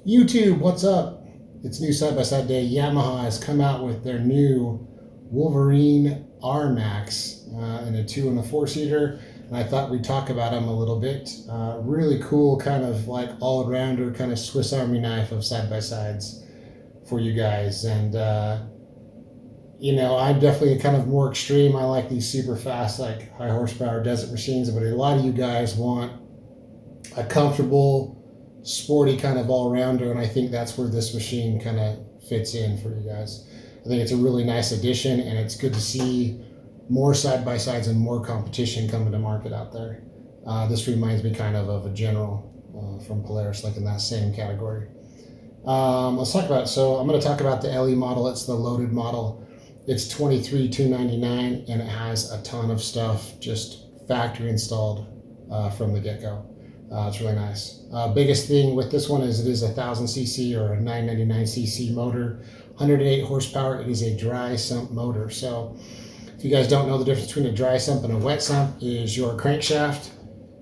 YouTube, what's up? It's new side-by-side day. Yamaha has come out with their new Wolverine Rmax in a 2 and a 4-seater, and I thought we'd talk about them a little bit. Really cool, kind of like all-rounder, kind of Swiss Army knife of side-by-sides for you guys. And I'm definitely kind of more extreme. I like these super fast, like high horsepower desert machines, but a lot of you guys want a comfortable, sporty kind of all-rounder, and I think that's where this machine kind of fits in for you guys. I think it's a really nice addition, and it's good to see more side-by-sides and more competition coming to market out there. This reminds me kind of a General from Polaris, like in that same category. Let's talk about it. So I'm going to talk about the LE model. It's the loaded model. It's $23,299, and it has a ton of stuff just factory installed from the get-go. It's really nice. Biggest thing with this one is it is a 1000cc or a 999cc motor, 108 horsepower. It is a dry sump motor. So if you guys don't know the difference between a dry sump and a wet sump, is your crankshaft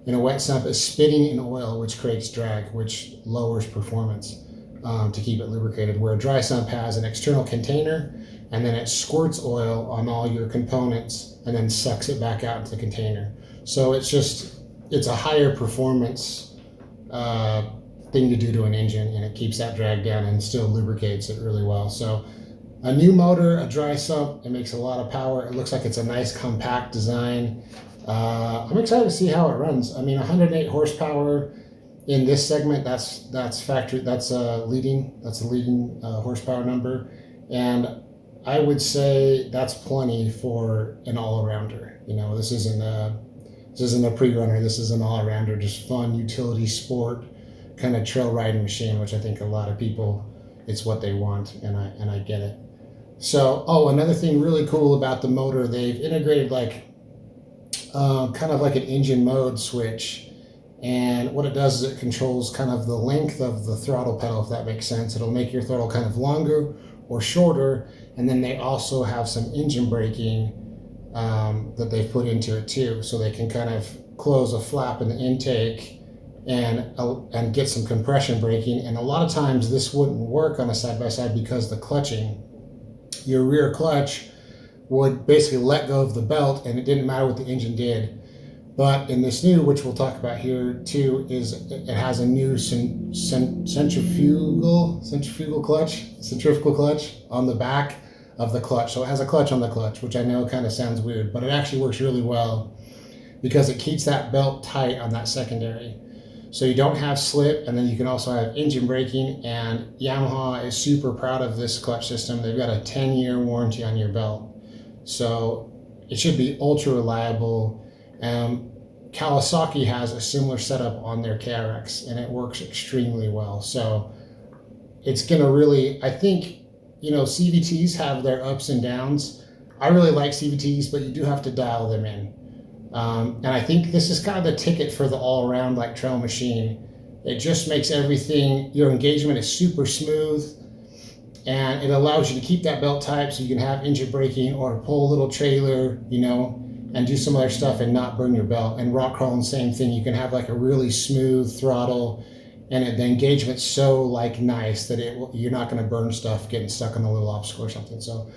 in a wet sump is spinning in oil, which creates drag, which lowers performance to keep it lubricated, where a dry sump has an external container, and then it squirts oil on all your components and then sucks it back out into the container. So it's a higher performance thing to do to an engine, and it keeps that drag down and still lubricates it really well. So a new motor, a dry sump, it makes a lot of power. It looks like it's a nice compact design. I'm excited to see how it runs. I mean, 108 horsepower in this segment, that's factory. That's a leading horsepower number, and I would say that's plenty for an all-arounder. This isn't a pre-runner. This is an all-arounder, just fun utility sport kind of trail riding machine, which I think a lot of people, it's what they want, and I get it. So, another thing really cool about the motor, they've integrated kind of like an engine mode switch, and what it does is it controls kind of the length of the throttle pedal, if that makes sense. It'll make your throttle kind of longer or shorter, and then they also have some engine braking that they've put into it too, so they can kind of close a flap in the intake and get some compression braking. And a lot of times this wouldn't work on a side-by-side because the clutching, your rear clutch would basically let go of the belt, and it didn't matter what the engine did. But in this new, which we'll talk about here too, is it has a new centrifugal clutch on the back of the clutch. So it has a clutch on the clutch, which I know kind of sounds weird, but it actually works really well because it keeps that belt tight on that secondary. So you don't have slip, and then you can also have engine braking, and Yamaha is super proud of this clutch system. They've got a 10-year warranty on your belt. So it should be ultra reliable. Kawasaki has a similar setup on their KRX, and it works extremely well. So it's going to really, I think, CVTs have their ups and downs. I really like CVTs, but you do have to dial them in. And I think this is kind of the ticket for the all-around like trail machine. It just makes everything, your engagement is super smooth, and it allows you to keep that belt tight so you can have engine braking or pull a little trailer, and do some other stuff and not burn your belt. And rock crawling, same thing. You can have like a really smooth throttle, and the engagement's so nice that you're not going to burn stuff getting stuck on a little obstacle or something. So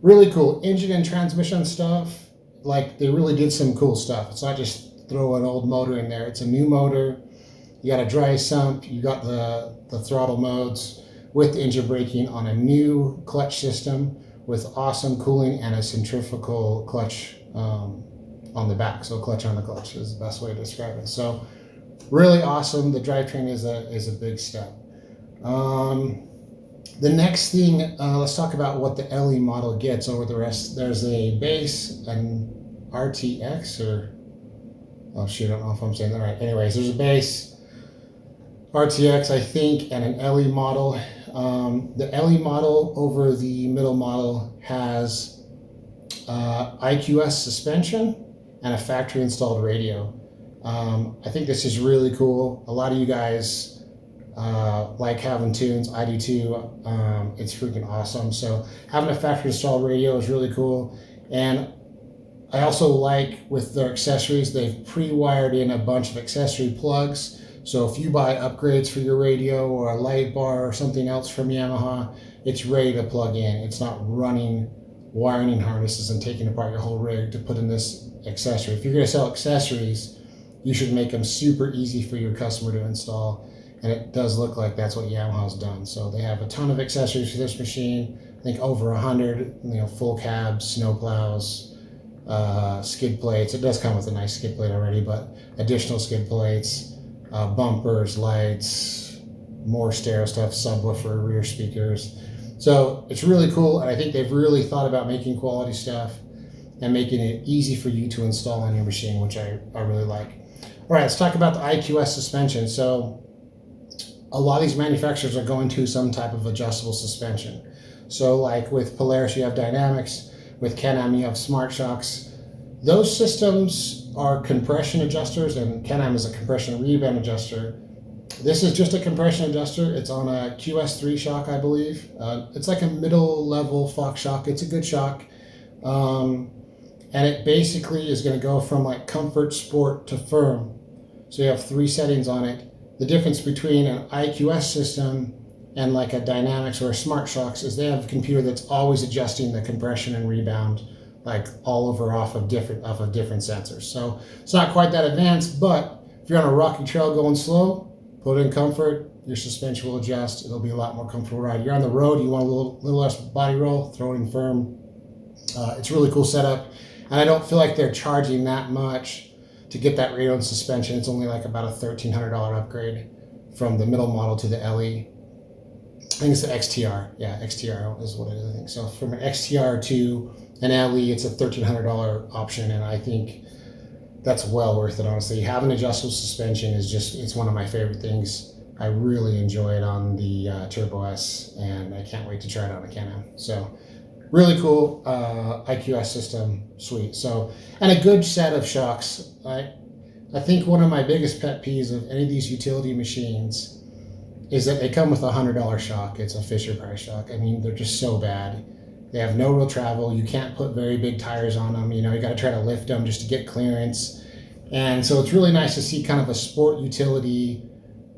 really cool engine and transmission stuff. They really did some cool stuff. It's not just throw an old motor in there. It's a new motor. You got a dry sump. You got the throttle modes with the engine braking on a new clutch system with awesome cooling and a centrifugal clutch on the back. So clutch on the clutch is the best way to describe it. So really awesome. The drivetrain is a big step. The next thing, let's talk about what the LE model gets over the rest. There's a base, an RTX, I don't know if I'm saying that right. Anyways, there's a base, RTX, I think, and an LE model. The LE model over the middle model has IQS suspension and a factory installed radio. I think this is really cool. A lot of you guys like having tunes. I do too. It's freaking awesome. So having a factory installed radio is really cool. And I also like with their accessories, they've pre-wired in a bunch of accessory plugs So if you buy upgrades for your radio or a light bar or something else from Yamaha, it's ready to plug in. It's not running wiring harnesses and taking apart your whole rig to put in this accessory. If you're going to sell accessories, you should make them super easy for your customer to install. And it does look like that's what Yamaha's done. So they have a ton of accessories for this machine. I think over 100, full cabs, snow plows, skid plates. It does come with a nice skid plate already, but additional skid plates, bumpers, lights, more stereo stuff, subwoofer, rear speakers. So it's really cool, and I think they've really thought about making quality stuff and making it easy for you to install on your machine, which I really like. All right, let's talk about the IQS suspension. So a lot of these manufacturers are going to some type of adjustable suspension. So like with Polaris, you have dynamics. With Can-Am, you have smart shocks. Those systems are compression adjusters, and Can-Am is a compression rebound adjuster. This is just a compression adjuster. It's on a QS3 shock, I believe. It's like a middle level Fox shock. It's a good shock. And it basically is going to go from like comfort, sport to firm. So you have 3 settings on it. The difference between an IQS system and like a Dynamics or a Smart Shocks is they have a computer that's always adjusting the compression and rebound, like all over off of different sensors. So it's not quite that advanced, but if you're on a rocky trail going slow, put in comfort, your suspension will adjust. It'll be a lot more comfortable ride. You're on the road, you want a little less body roll, throw it in firm. It's a really cool setup, and I don't feel like they're charging that much to get that radio and suspension. It's only like about a $1,300 upgrade from the middle model to the LE. I think it's the XTR. Yeah, XTR is what it is, I think. So from an XTR to an LE, it's a $1,300 option, and I think that's well worth it, honestly. Having adjustable suspension it's one of my favorite things. I really enjoy it on the Turbo S, and I can't wait to try it on a Can-Am. So really cool IQS system, sweet. So, and a good set of shocks. I think one of my biggest pet peeves of any of these utility machines is that they come with a $100 shock. It's a Fisher Price shock. I mean, they're just so bad. They have no real travel. You can't put very big tires on them. You got to try to lift them just to get clearance. And so it's really nice to see kind of a sport utility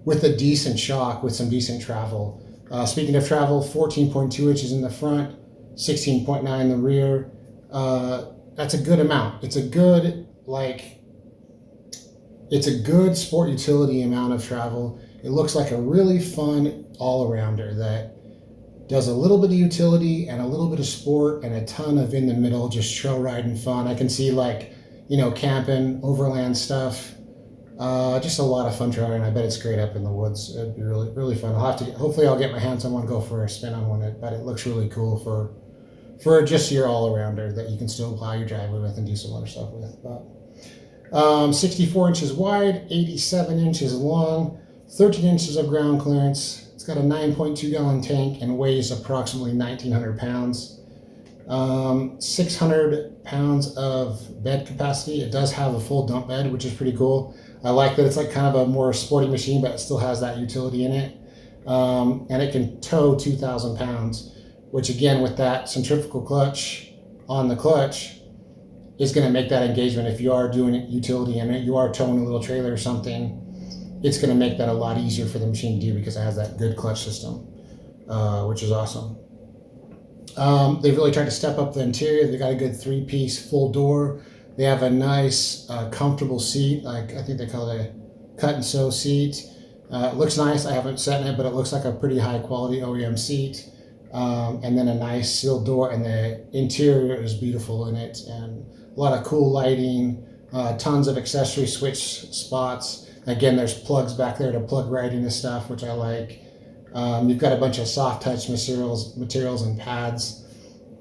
with a decent shock, with some decent travel. Speaking of travel, 14.2 inches in the front, 16.9 in the rear. That's a good amount. It's a good sport utility amount of travel. It looks like a really fun all-arounder that does a little bit of utility and a little bit of sport and a ton of in the middle, just trail riding fun. I can see camping, overland stuff. Just a lot of fun trailing. I bet it's great up in the woods. It'd be really, really fun. Hopefully I'll get my hands on one, go for a spin on one, but it looks really cool for just your all-arounder that you can still plow your driveway with and do some other stuff with. But 64 inches wide, 87 inches long, 13 inches of ground clearance. It's got a 9.2 gallon tank and weighs approximately 1,900 pounds. 600 pounds of bed capacity. It does have a full dump bed, which is pretty cool. I like that it's like kind of a more sporty machine, but it still has that utility in it. And it can tow 2,000 pounds, which again, with that centrifugal clutch on the clutch, is going to make that engagement. If you are doing utility in it, you are towing a little trailer or something, it's going to make that a lot easier for the machine to do because it has that good clutch system, which is awesome. They've really tried to step up the interior. They got a good 3-piece full door. They have a nice, comfortable seat. I think they call it a cut and sew seat. It looks nice. I haven't sat in it, but it looks like a pretty high quality OEM seat. And then a nice sealed door, and the interior is beautiful in it, and a lot of cool lighting, tons of accessory switch spots. Again, there's plugs back there to plug right into stuff, which I like. You've got a bunch of soft touch materials and pads,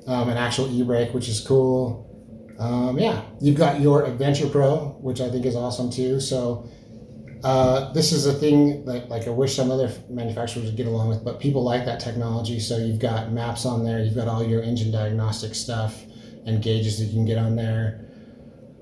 an actual e-brake, which is cool. You've got your Adventure Pro, which I think is awesome too. So this is a thing that I wish some other manufacturers would get along with, but people like that technology. So you've got maps on there, you've got all your engine diagnostic stuff and gauges that you can get on there,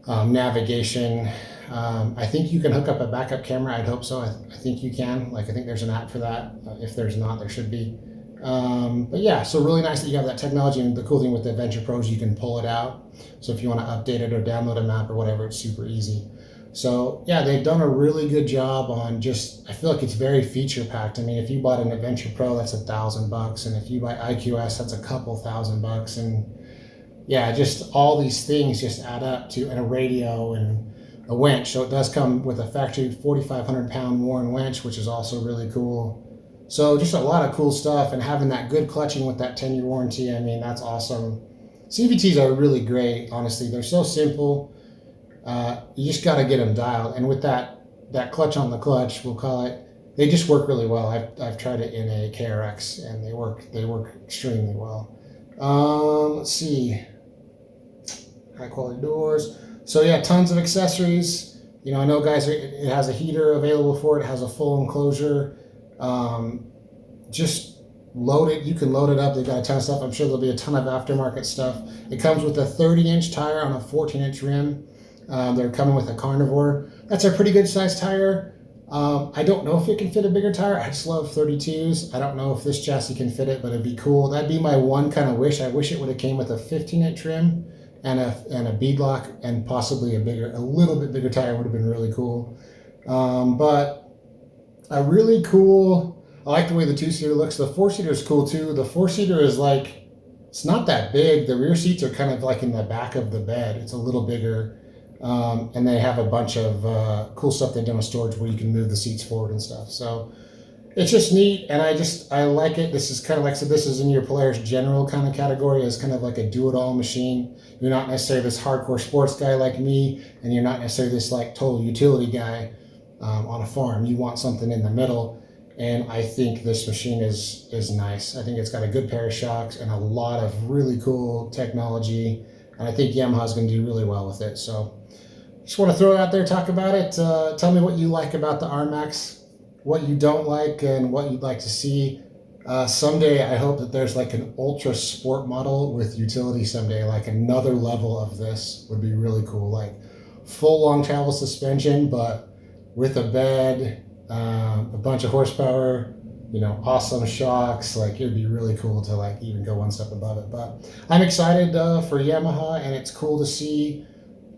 navigation. I think you can hook up a backup camera. I'd hope so. I think you can. I think there's an app for that. If there's not, there should be. So really nice that you have that technology. And the cool thing with the Adventure Pro is you can pull it out. So if you want to update it or download a map or whatever, it's super easy. So yeah, they've done a really good job on just, I feel like it's very feature packed. I mean, if you bought an Adventure Pro, that's $1,000. And if you buy IQS, that's a couple $1,000. And yeah, just all these things just add up to, and a radio and a winch. So it does come with a factory 4,500 pound Warren winch, which is also really cool. So just a lot of cool stuff, and having that good clutching with that 10-year warranty. I mean, that's awesome. CVTs are really great, honestly. They're so simple. You just got to get them dialed. And with that clutch on the clutch, we'll call it, they just work really well. I've tried it in a KRX, and they work extremely well. Let's see. High quality doors. So yeah, tons of accessories. You know, I know guys, it has a heater available for it. It has a full enclosure. Just load it. You can load it up. They've got a ton of stuff. I'm sure there'll be a ton of aftermarket stuff. It comes with a 30-inch tire on a 14-inch rim. They're coming with a Carnivore. That's a pretty good sized tire. I don't know if it can fit a bigger tire. I just love 32s. I don't know if this chassis can fit it, but it'd be cool. That'd be my one kind of wish. I wish it would have came with a 15-inch rim and a beadlock, and possibly a little bit bigger tire would have been really cool. But a really cool, I like the way the 2-seater looks. The 4-seater is cool too. The 4-seater is like, it's not that big. The rear seats are kind of like in the back of the bed. It's a little bigger. And they have a bunch of cool stuff they've done with storage where you can move the seats forward and stuff. So it's just neat, and I like it. This is kind of like, so this is in your Polaris General kind of category, as kind of like a do-it-all machine. You're not necessarily this hardcore sports guy like me, and you're not necessarily this like total utility guy on a farm. You want something in the middle, and I think this machine is nice. I think it's got a good pair of shocks and a lot of really cool technology, and I think Yamaha's going to do really well with it. So just want to throw it out there, talk about it. Tell me what you like about the Rmax, what you don't like, and what you'd like to see. Someday, I hope that there's like an ultra sport model with utility someday, like another level of this would be really cool. Like full long travel suspension, but with a bed, a bunch of horsepower, you know, awesome shocks. Like it'd be really cool to like even go one step above it. But I'm excited for Yamaha, and it's cool to see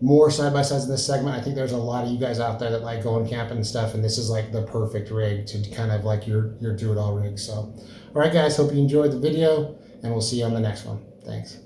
more side-by-sides in this segment. I think there's a lot of you guys out there that like going camping and stuff, and this is like the perfect rig to kind of like your do-it-all rig. So, all right, guys, hope you enjoyed the video, and we'll see you on the next one. Thanks.